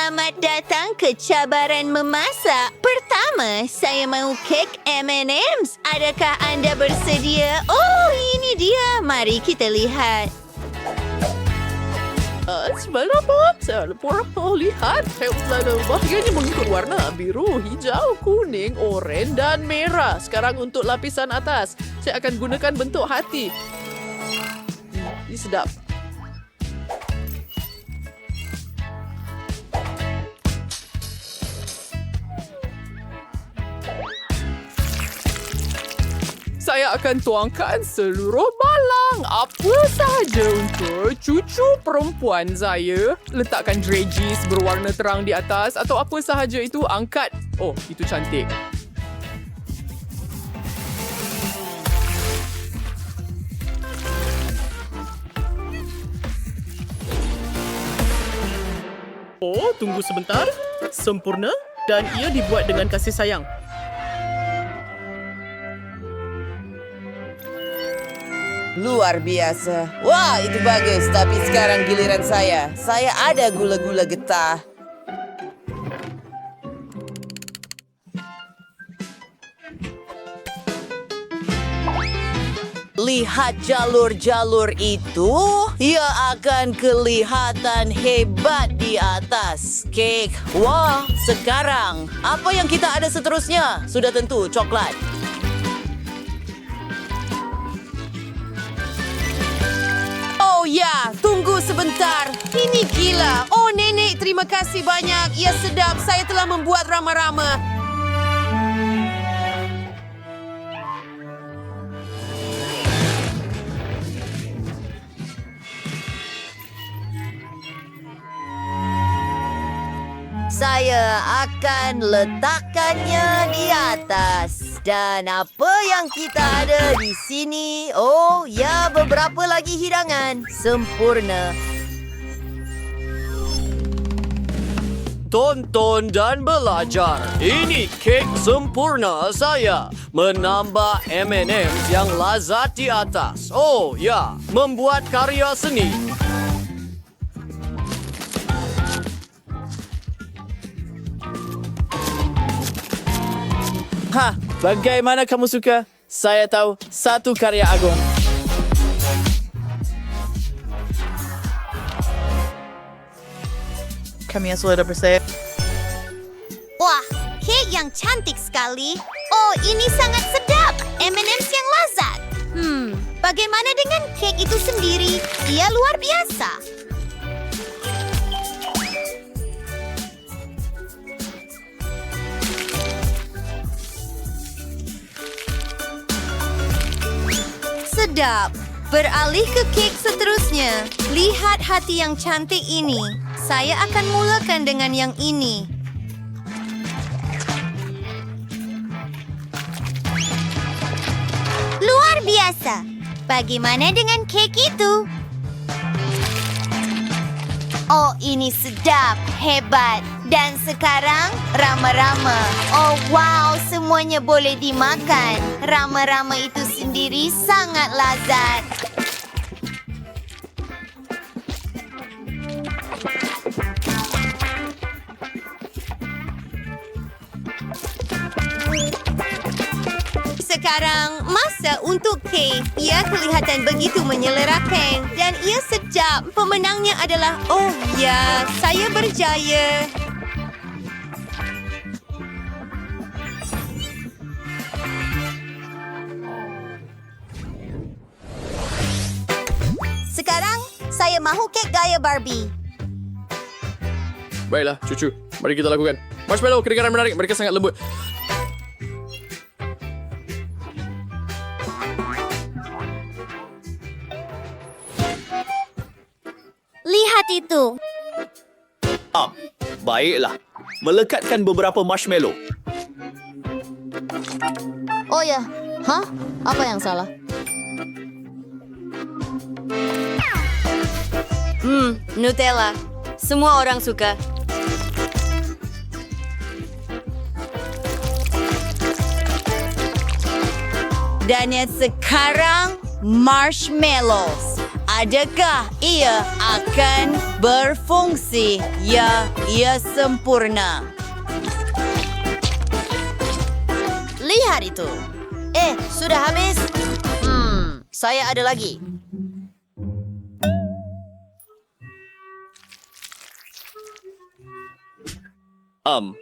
Selamat datang ke cabaran memasak. Pertama, saya mahu kek M&M's. Adakah anda bersedia? Oh, ini dia. Mari kita lihat. Saya lihat bahagiannya mengikut warna biru, hijau, kuning, oranye, dan merah. Sekarang untuk lapisan atas, saya akan gunakan bentuk hati. Ini sedap. Saya akan tuangkan seluruh balang apa sahaja untuk cucu perempuan saya. Letakkan dredges berwarna terang di atas atau apa sahaja itu, angkat. Oh, itu cantik. Oh, tunggu sebentar. Sempurna dan ia dibuat dengan kasih sayang. Luar biasa. Wah, itu bagus. Tapi sekarang giliran saya. Saya ada gula-gula getah. Lihat jalur-jalur itu. Ia akan kelihatan hebat di atas kek. Wah, sekarang apa yang kita ada seterusnya? Sudah tentu coklat. Oh ya, tunggu sebentar. Ini gila. Oh nenek, terima kasih banyak. Ia sedap. Saya telah membuat rama-rama. Saya akan letakkannya di atas. Dan apa yang kita ada di sini? Oh, ya, beberapa lagi hidangan. Sempurna. Tonton dan belajar. Ini kek sempurna saya. Menambah M&M's yang lazat di atas. Oh, ya, membuat karya seni. Bagaimana kamu suka? Saya tahu satu karya agung. Kami sudah bersih. Wah, kek yang cantik sekali. Oh, ini sangat sedap. M&M's yang lazat. Bagaimana dengan kek itu sendiri? Ia luar biasa. Sedap. Beralih ke kek seterusnya. Lihat hati yang cantik ini. Saya akan mulakan dengan yang ini. Luar biasa. Bagaimana dengan kek itu? Oh, ini sedap, hebat. Dan sekarang, rama-rama. Oh, wow, semuanya boleh dimakan. Rama-rama itu sendiri sangat lazat. Sekarang, masa untuk kek. Ia kelihatan begitu menyelerakan. Dan ia sedap. Pemenangnya adalah, oh ya, saya berjaya. Sekarang, saya mahu kek gaya Barbie. Baiklah, cucu. Mari kita lakukan. Marshmallow, kedengaran menarik. Mereka sangat lembut. Lihat itu. Baiklah. Melekatkan beberapa marshmallow. Oh ya. Hah? Apa yang salah? Nutella. Semua orang suka. Dan sekarang marshmallows. Adakah ia akan Berfungsi. Ya, ia sempurna. Lihat itu. Sudah habis? Saya ada lagi.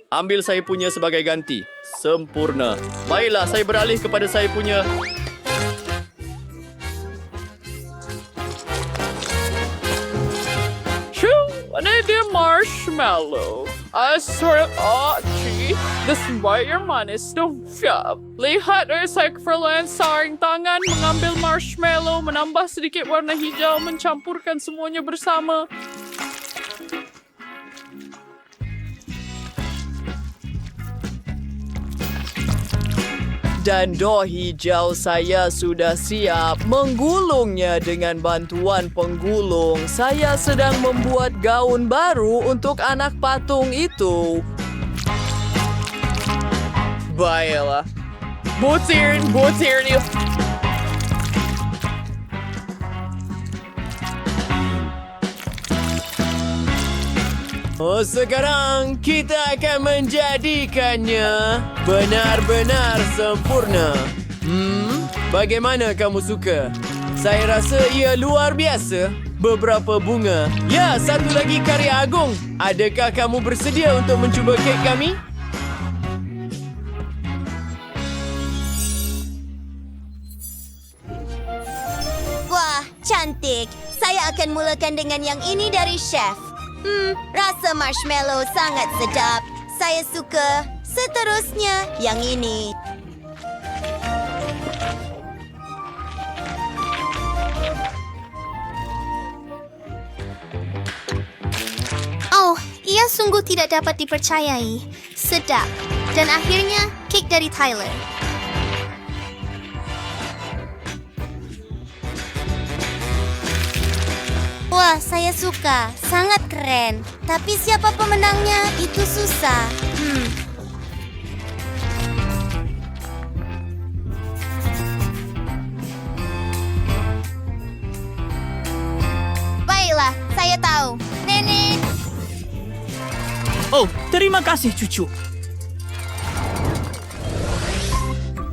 Ambil saya punya sebagai ganti. Sempurna. Baiklah, saya beralih kepada saya punya. Mana dia marshmallow? Asal desembaya manis dong siap. Lihat saya freelancer tangan mengambil marshmallow, menambah sedikit warna hijau, mencampurkan semuanya bersama. Dan doh hijau saya sudah siap menggulungnya dengan bantuan penggulung. Saya sedang membuat gaun baru untuk anak patung itu. Baiklah. Butirin. Sekarang kita akan menjadikannya benar-benar sempurna. Bagaimana kamu suka? Saya rasa ia luar biasa. Beberapa bunga. Ya, satu lagi karya agung. Adakah kamu bersedia untuk mencuba kek kami? Wah, cantik. Saya akan mulakan dengan yang ini dari chef. Rasa marshmallow sangat sedap. Saya suka. Seterusnya, yang ini. Oh, ia sungguh tidak dapat dipercayai. Sedap. Dan akhirnya, kek dari Tyler. Wah, saya suka. Sangat keren. Tapi siapa pemenangnya? Itu susah. Baiklah, saya tahu. Nenek. Oh, terima kasih cucu.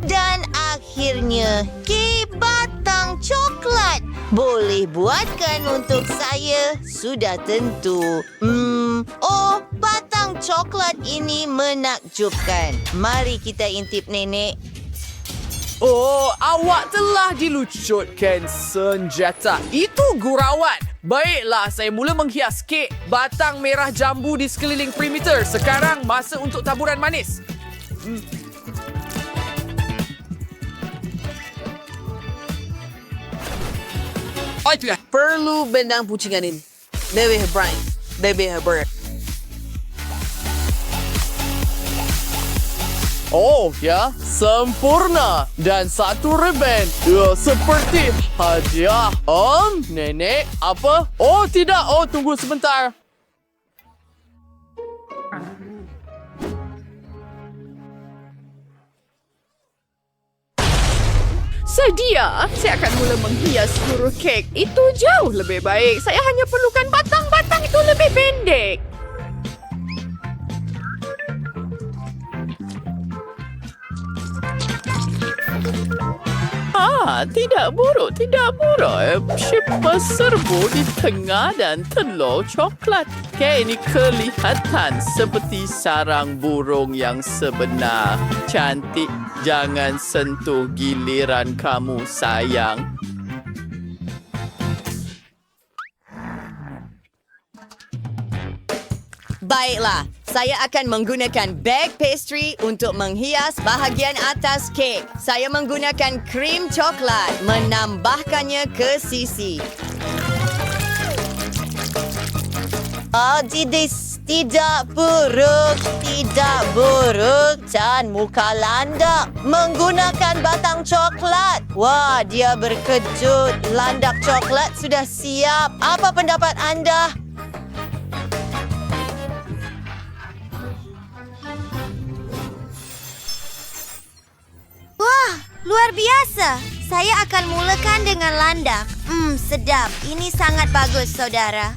Dan akhirnya, kek batang coklat. Boleh buatkan untuk saya? Sudah tentu. Batang coklat ini menakjubkan. Mari kita intip nenek. Oh, awak telah dilucutkan senjata. Itu gurauan. Baiklah, saya mula menghias kek batang merah jambu di sekeliling perimeter. Sekarang masa untuk taburan manis. Perlu benang pucingan ini. Lebih bright. Lebih hebat. Oh, ya, sempurna. Dan satu reben. Ya, seperti hadiah. Nenek, apa? Oh, tidak. Oh, tunggu sebentar. Sedia, saya akan mula menghias seluruh kek. Itu jauh lebih baik. Saya hanya perlukan batang-batang itu lebih pendek. Tidak buruk, tidak buruk. Siapa serbu di tengah dan telur coklat. Kek ini kelihatan seperti sarang burung yang sebenar. Cantik, jangan sentuh giliran kamu, sayang. Baiklah, saya akan menggunakan bag pastry untuk menghias bahagian atas kek. Saya menggunakan krim coklat, menambahkannya ke sisi. Tidak buruk, dan muka landak menggunakan batang coklat. Wah, dia berkejut. Landak coklat sudah siap. Apa pendapat anda? Wah, luar biasa. Saya akan mulakan dengan landak. Sedap. Ini sangat bagus, saudara.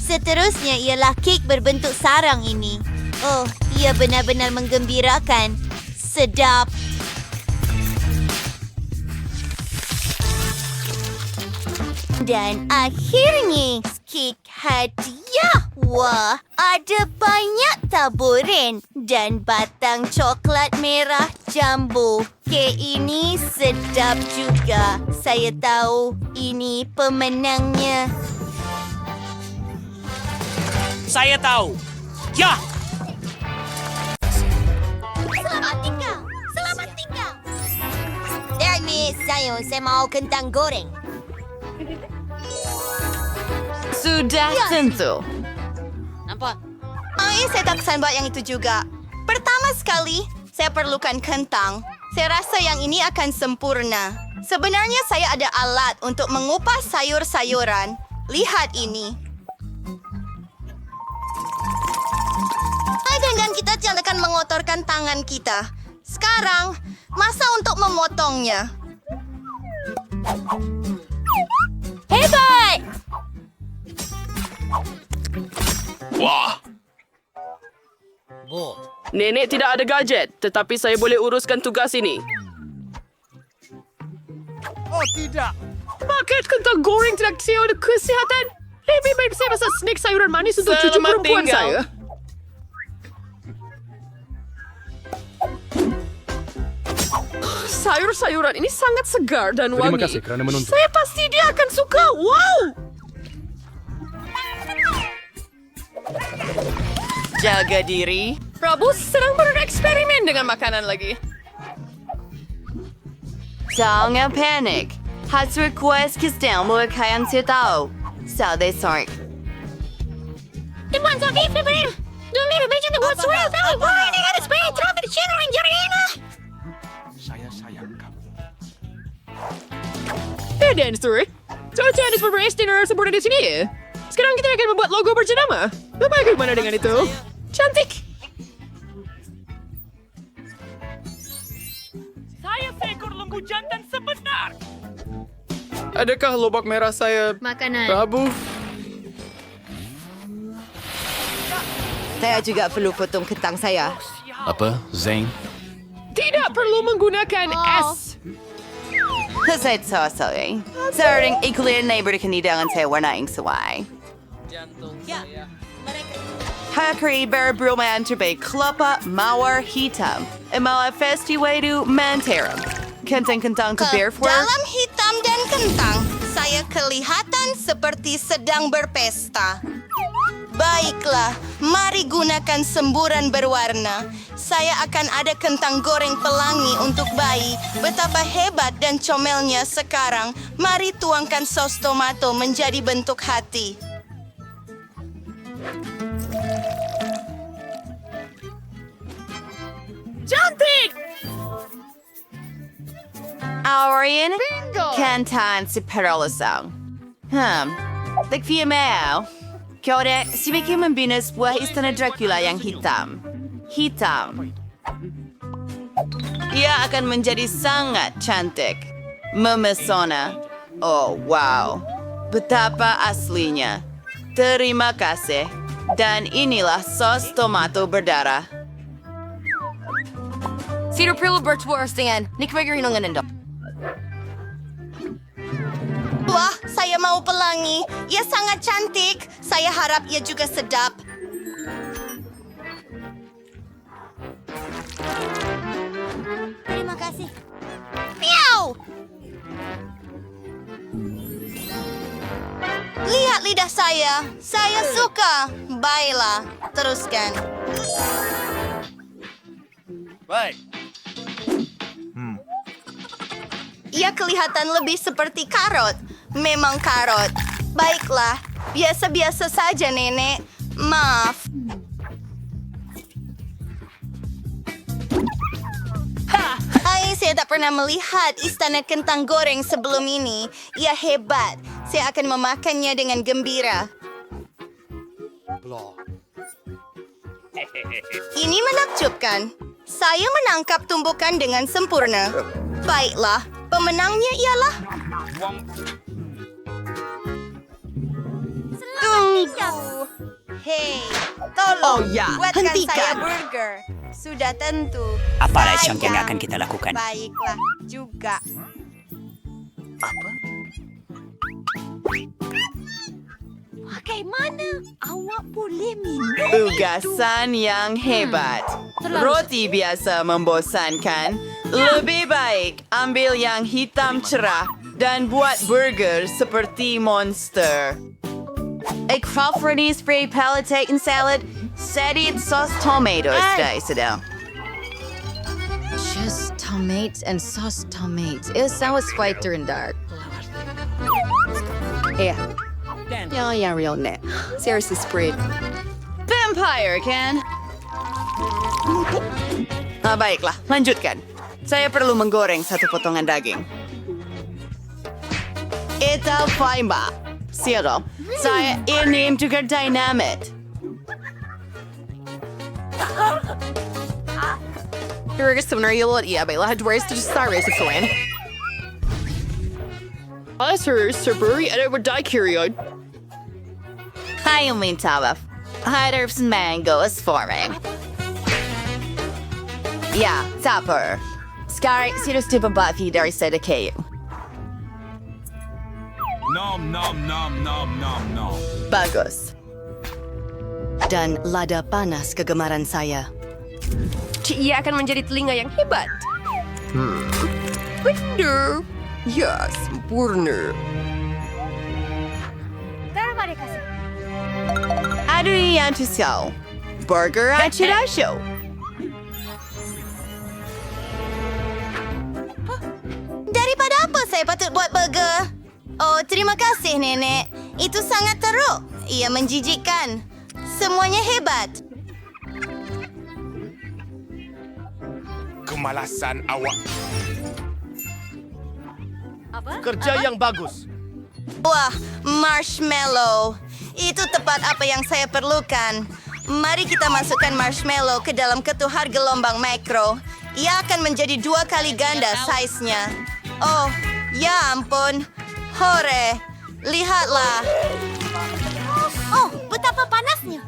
Seterusnya ialah kek berbentuk sarang ini. Oh, ia benar-benar menggembirakan. Sedap. Dan akhirnya, kek hadiah. Wah, ada banyak taburan dan batang coklat merah jumbo. Kek ini sedap juga. Saya tahu ini pemenangnya. Saya tahu. Ya, Selamat tinggal. Selamat tinggal. Dari saya mau kentang goreng. Sudah tentu. Nampak? Saya tak kesan buat yang itu juga. Pertama sekali, saya perlukan kentang. Saya rasa yang ini akan sempurna. Sebenarnya saya ada alat untuk mengupas sayur-sayuran. Lihat ini. Dan kita jangan mengotorkan tangan kita. Sekarang, masa untuk memotongnya. Hebat! Nenek tidak ada gadget, tetapi saya boleh uruskan tugas ini. oh tidak. Paket kentang goreng tidak siap untuk kesihatan. Lebih baik saya masak snack sayuran manis untuk cucu Selamat perempuan tinggal. saya. Sayur-sayuran ini sangat segar dan wangi. Terima kasih kerana menonton. Saya pasti dia akan suka. Wow! Jaga diri. Prabu sedang bereksperimen dengan makanan lagi. Jangan panik. Hasil kuis kisah mulut kalian saya tahu. Saudara sorry. Teman Sophie, Februari. Don't leave a bitch in the woods world. Why they got a spray trap at the channel in Jarina? Dan story. Cuaca Anies beristirahat sempurna di sini. Sekarang kita akan membuat logo berjenama. Bagaimana dengan itu? Cantik. Saya seekor lembu jantan sebenar. Adakah lobak merah saya, Makanan. Prabu? Saya juga perlu potong kentang saya. Apa, Zeng? Tidak perlu menggunakan S. Saya tahu sorry. Sering ikulir neighbor di kanidangan saya warnaing sawai. Hakri berberumahan terbaik kelapa mawar hitam. Emawa festiwadu mantarum. Kentang-kentang ke Bearford. Dalam hitam dan kentang, saya kelihatan seperti sedang berpesta. Baiklah, mari gunakan semburan berwarna. Saya akan ada kentang goreng pelangi untuk bayi. Betapa hebat dan comelnya sekarang. Mari tuangkan sos tomato menjadi bentuk hati. Cantik. Aurian Kantan si Perolosong. Like mau. Kode si bikin membinas buah istana Dracula yang hitam. Hitam. Ia akan menjadi sangat cantik. Memesona. Oh, wow. Betapa aslinya. Terima kasih. Dan inilah sos tomato berdarah. Cedar Pillow Birch Wars dengan Nick Gregory nung ganun. Wah, saya mau pelangi. Ia sangat cantik. Saya harap ia juga sedap. Terima kasih. Miau! Lihat lidah saya. Saya suka. Baiklah, teruskan. Baik. Ia kelihatan lebih seperti karot. Memang karot. Baiklah, biasa-biasa saja, Nenek. Maaf. Hai, saya tak pernah melihat istana kentang goreng sebelum ini. Ia hebat. Saya akan memakannya dengan gembira. Ini menakjubkan. Saya menangkap tumbukan dengan sempurna. Baiklah, pemenangnya ialah... Miniku. Hei, tolong buatkan saya burger. Sudah tentu. Apa yang Sayang. akan kita lakukan? Baiklah juga. Bagaimana awak boleh minum Tugasan yang hebat. Roti biasa membosankan. Lebih baik ambil yang hitam cerah dan buat burger seperti monster. Ik favoriet spray palette en salad. Sedit sauce tomatoes dai sedang. Just tomatoes and sauce tomatoes. It sounds whiter and dark. Yeah. Yeah, real net. Seriously spread. Vampire, kan? Baiklah, lanjutkan. Saya perlu menggoreng satu potongan daging. Itu fine, Mbak. Siapa? Saya ini juga dynamite. Burger sebenarnya iya, baiklah. Dua itu besar sesuai. Serberi ada berdai kirion. Hai, minta maaf. Harus mango is forming. Ya, Tupper. Sekarang sudah dibabat dari sedikit. Nom nom nom nom nom nom. Bagus. Dan lada panas kegemaran saya. Ia akan menjadi telinga yang hebat. Benar. Ya, sempurna. Terima kasih. Aduh, yang tusau. Burger at Chirasho. Daripada apa saya patut buat burger? Oh, terima kasih, Nenek. Itu sangat teruk. Ia menjijikkan. Semuanya hebat. Kemalasan awak. Kerja yang bagus. Wah, marshmallow. Itu tepat apa yang saya perlukan. Mari kita masukkan marshmallow ke dalam ketuhar gelombang makro. Ia akan menjadi 2 kali ganda saiznya. Oh, ya ampun. Hore, lihatlah. Oh, betapa panasnya.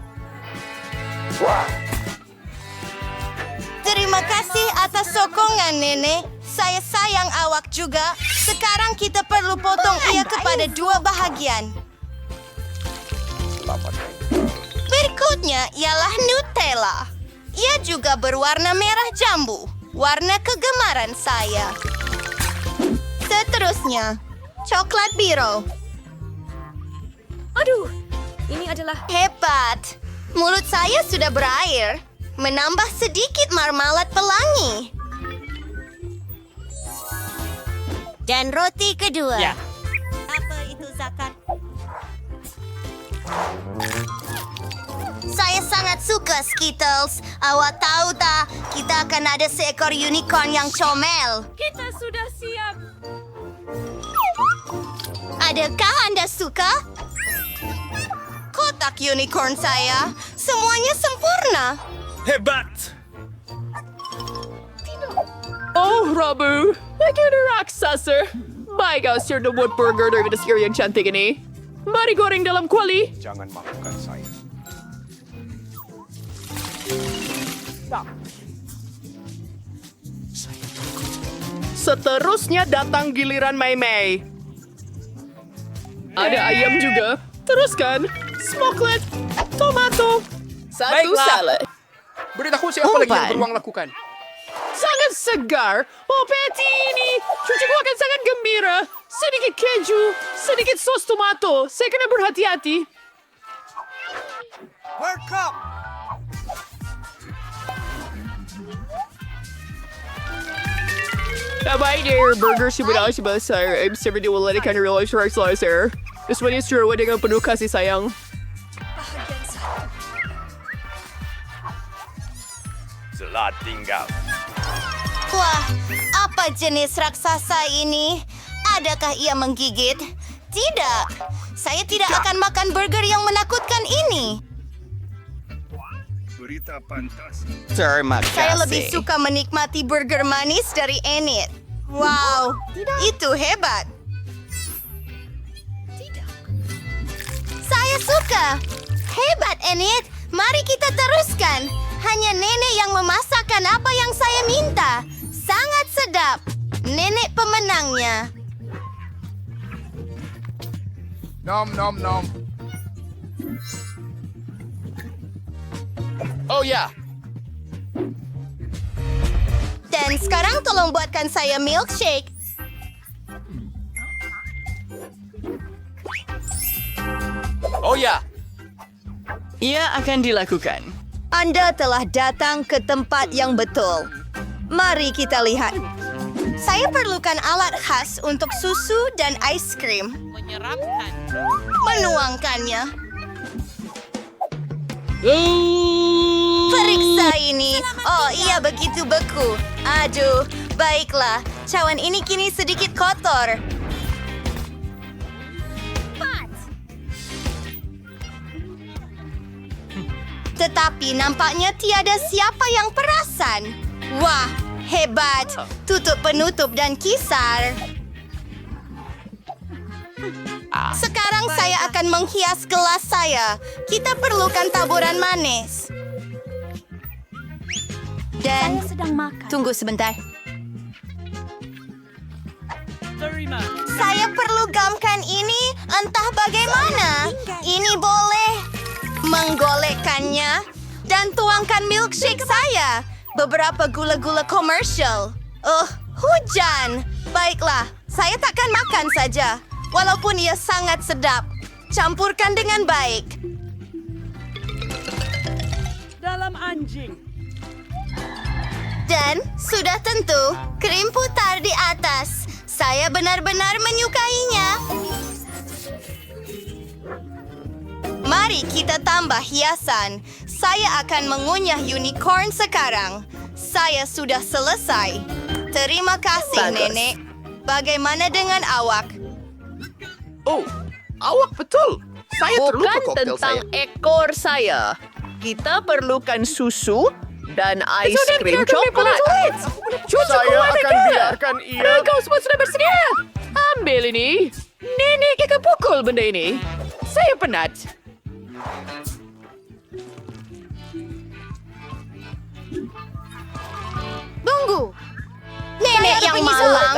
Terima kasih atas sokongan, Nenek. Saya sayang awak juga. Sekarang kita perlu potong ia kepada 2 bahagian. Berikutnya ialah Nutella. Ia juga berwarna merah jambu. Warna kegemaran saya. Seterusnya, coklat biru. Aduh, ini adalah Hebat. Mulut saya sudah berair. Menambah sedikit marmalat pelangi. Dan roti kedua. Ya. Apa itu zakat? Saya sangat suka Skittles. Awak tahu tak, kita akan ada seekor unicorn yang comel. kita sudah siap. Adakah Anda suka? Kotak unicorn saya, semuanya sempurna. Hebat. Oh, Rabu. Lagi ada raksasa. Baik kau siap buat burger dari segera yang cantik ini. Mari goreng dalam kuali. Jangan maafkan saya. Seterusnya datang giliran Mei Mei. Ada ayam juga. Teruskan. Smokelet. Tomato. Satu salad. Beritahu siapa lagi yang beruang lakukan. Sangat segar. Oh, Patty ini. Cucuku akan sangat gembira. Sedikit keju. Sedikit sos tomato. Saya kena berhati-hati. Work up. Baik deh, burger sudah selesai. I'm sorry dia will kan realize right slicer. This one is true dengan penuh kasih sayang. Selat tinggal. Wah, apa jenis raksasa ini? Adakah ia menggigit? Tidak. Saya tidak akan makan burger yang menakutkan ini. Berita pantas. Terima kasih. Saya lebih suka menikmati burger manis dari Enid. Wow, itu hebat. Saya Saya suka. Hebat, Enid. Mari kita teruskan. Hanya nenek yang memasakkan apa yang saya minta. Sangat sedap. Nenek pemenangnya. Nom nom nom. Oh ya. Dan sekarang tolong buatkan saya milkshake. Oh ya. Ia akan dilakukan. Anda telah datang ke tempat yang betul. Mari kita lihat. Saya perlukan alat khas untuk susu dan ais krim. Menuangkannya. Periksa ini. Oh, iya begitu beku. Aduh, baiklah. Cawan ini kini sedikit kotor. Tetapi nampaknya tiada siapa yang perasan. Wah, hebat. Tutup penutup dan kisar. Sekarang saya akan menghias gelas saya. Kita perlukan taburan manis. Dan tunggu sebentar. Saya perlu gamkan ini entah bagaimana. Ini boleh menggolekkannya dan tuangkan milkshake saya. Beberapa gula-gula komersial. Hujan. Baiklah, saya takkan makan saja. Walaupun ia sangat sedap. Campurkan dengan baik. Dalam anjing. Dan sudah tentu, krim putar di atas. Saya benar-benar menyukainya. Mari kita tambah hiasan. Saya akan mengunyah unicorn sekarang. Saya sudah selesai. Terima kasih, Bagus. Nenek. Bagaimana dengan awak? Oh, awak betul. Saya terlupa Bukan koktel tentang saya. ekor saya. Kita perlukan susu dan ais krim coklat. Saya akan biarkan ia. Kau semua sudah bersedia. Ambil ini. Nenek akan pukul benda ini. Saya penat. Tunggu. Nenek yang malang.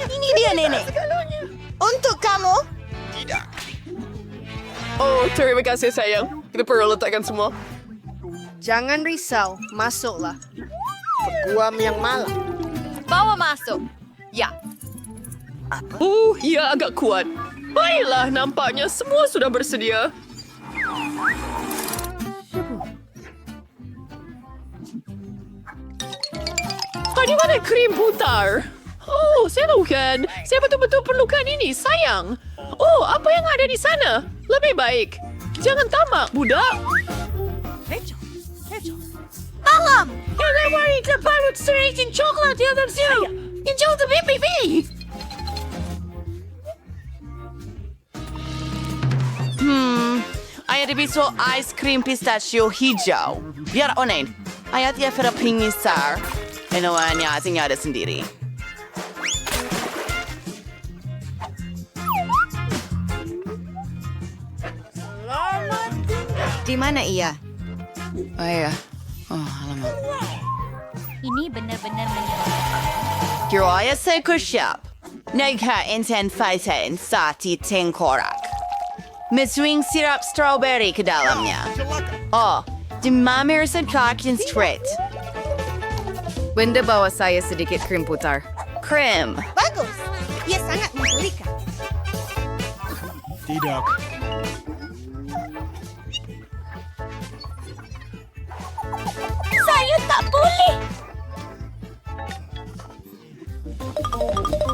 Ini dia, Nenek. Untuk kamu. Oh, terima kasih sayang. Kita perlu letakkan semua. Jangan risau, masuklah. Peguam yang malang. Bawa masuk. Ya. Ia agak kuat. Baiklah, nampaknya semua sudah bersedia. Di mana krim putar? Oh, saya tahu kan. Saya betul-betul perlukan ini, sayang. Oh, apa yang ada di sana? Lebih baik. Jangan tamak, budak. Malam. Jangan worry, terbalut seraikin coklat di atas siu. Hijau the baby. Ayat biso ais krim pistachio hijau. Biar onen. Ayat ia fera pingisar. Enawannya asingnya ada sendiri. Di mana ia? Oh iya. Oh, alamak. Ini benar-benar Kiro ayat saya kursiap. Nagha inten faisen sati tengkorak. Masuing sirap strawberry ke dalamnya. Oh, dimamir sa kakin straight. Benda bawa saya sedikit krim putar. Krim. bagus. Ia sangat menggelikan. Tidak. Saya tak boleh.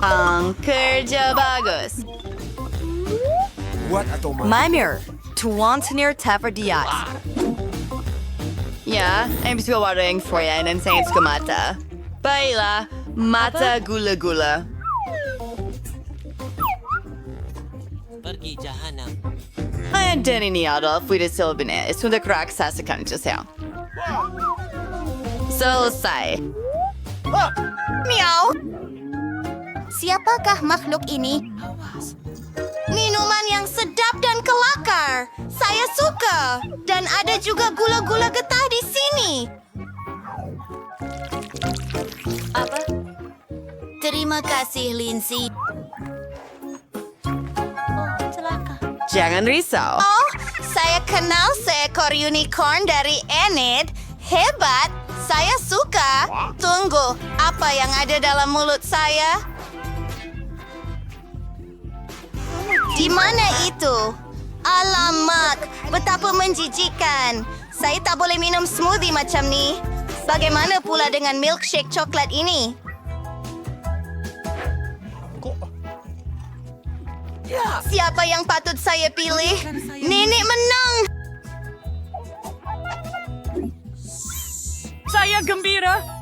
Ang kerja bagus. Buat atau Mamir, tuan tenir taverdiat. Ya, I'm still watering for you and saying ke mata. Baiklah, mata gula-gula. Pergi jahanam. Ayat dan ini Adolf, udah silbine. Sudah keraksasakan saya. Selesai. Miau. Siapakah makhluk ini? Minuman yang sedap dan kelakar. Saya suka. Dan ada juga gula-gula getah di sini. Apa? Terima kasih, Lindsay. Oh, celaka. Jangan risau. Oh, saya kenal seekor unicorn dari Enid. Hebat. Saya suka. Tunggu, apa yang ada dalam mulut saya? Di mana itu? Alamak, betapa menjijikkan. Saya tak boleh minum smoothie macam ni. Bagaimana pula dengan milkshake coklat ini? Siapa yang patut saya pilih? Nenek menang! Saya gembira.